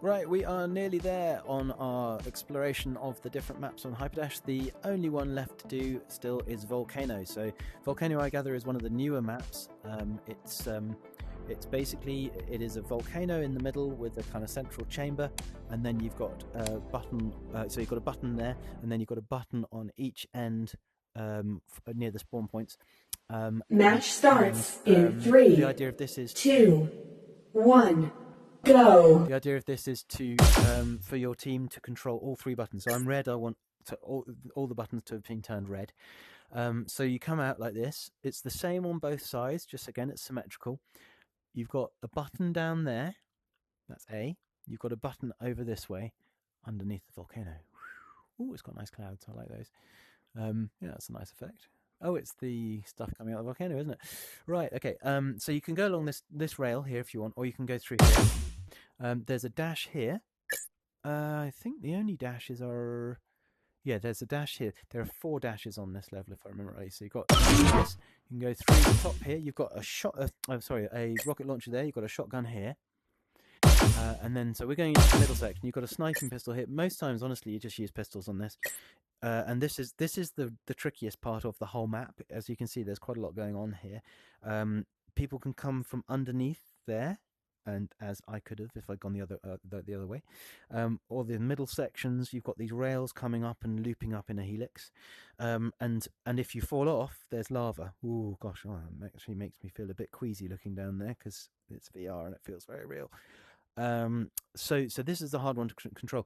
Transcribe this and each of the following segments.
Right, we are nearly there on our exploration of the different maps on Hyperdash. The only one left to do still is Volcano. So Volcano, I gather, is one of the newer maps. It's basically, it is a volcano in the middle with a kind of central chamber, and then you've got a button. So you've got a button there, and then you've got a button on each end near the spawn points. Match starts in 3, the idea of this is 2, 1. Go. The idea of this is to for your team to control all 3 buttons. So I'm red. I want to all the buttons to have been turned red. So you come out like this. It's the same on both sides. Just again, it's symmetrical. You've got a button down there. That's A. You've got a button over this way, underneath the volcano. Oh, it's got nice clouds. I like those. Yeah, that's a nice effect. Oh, it's the stuff coming out of the volcano, isn't it? Right, okay. So you can go along this rail here if you want, or you can go through here. There's a dash here. I think the only dashes are... Yeah, there's a dash here. There are 4 dashes on this level, if I remember right. So you've got this. You can go through the top here. You've got a rocket launcher there. You've got a shotgun here. And then, so we're going into the middle section. You've got a sniping pistol here. Most times, honestly, you just use pistols on this. And this is the trickiest part of the whole map. As you can see, there's quite a lot going on here. People can come from underneath there, and as I could have if I'd gone the other way. Or the middle sections, you've got these rails coming up and looping up in a helix. And if you fall off, there's lava. Ooh, gosh, it actually makes me feel a bit queasy looking down there because it's VR and it feels very real. So this is the hard one to control.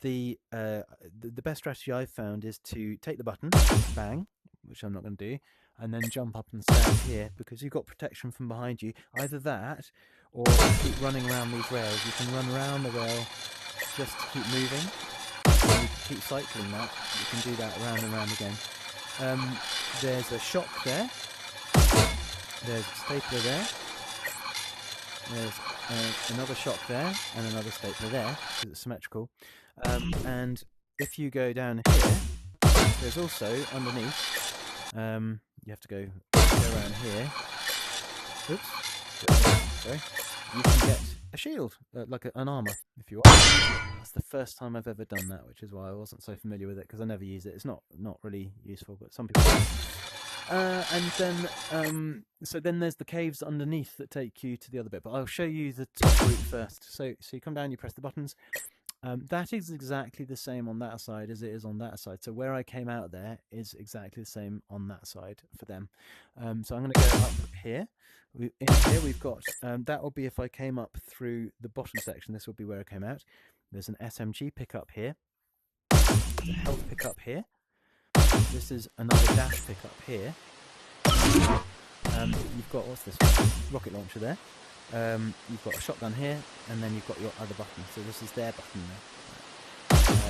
The best strategy I've found is to take the button, bang, which I'm not going to do, and then jump up and stand here because you've got protection from behind you. Either that, or keep running around these rails. You can run around the rail just to keep moving. And you can keep cycling that. You can do that round and round again. There's a shock there. There's a stapler there. There's another shock there and another stapler there because it's symmetrical. And if you go down here, there's also underneath. You have to go around here. Oops. Sorry. You can get a shield, like an armor, if you want. That's the first time I've ever done that, which is why I wasn't so familiar with it because I never use it. It's not really useful, but some people do. And then, so then there's the caves underneath that take you to the other bit. But I'll show you the top route first. So you come down, you press the buttons. That is exactly the same on that side as it is on that side. So where I came out there is exactly the same on that side for them. So I'm going to go up here. In here we've got, that will be if I came up through the bottom section. This will be where I came out. There's an SMG pickup here. There's a health pickup here. This is another dash pickup here. You've got, what's this one? Rocket launcher there. You've got a shotgun here, and then you've got your other button. So this is their button there.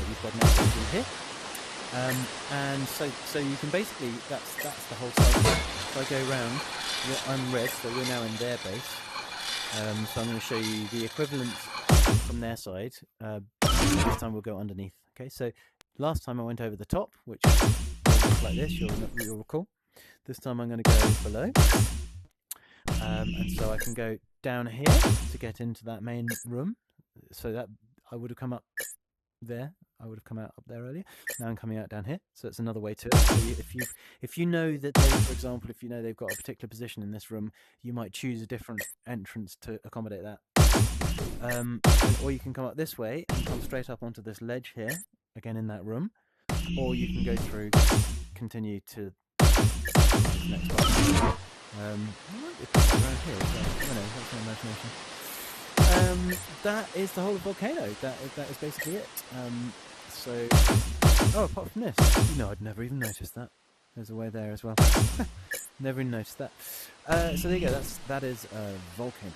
You've got an SMG here. And so you can basically, that's the whole cycle. If I go round, I'm red, so we're now in their base. So I'm going to show you the equivalent from their side. This time we'll go underneath. Okay, so last time I went over the top, which looks like this, you'll recall. This time I'm going to go below. And so I can go down here to get into that main room. So that I would have come up there. I would have come out up there earlier. Now I'm coming out down here. So it's another way to it. So if you know that they, for example, if you know they've got a particular position in this room, you might choose a different entrance to accommodate that. Or you can come up this way and come straight up onto this ledge here, again in that room. Or you can go through, continue to the next one. I might be putting it around here, so, that's my imagination. That is the whole of Volcano. That is basically it. Apart from this, I'd never even noticed that. There's a way there as well. Never even noticed that. So there you go. That is Volcano.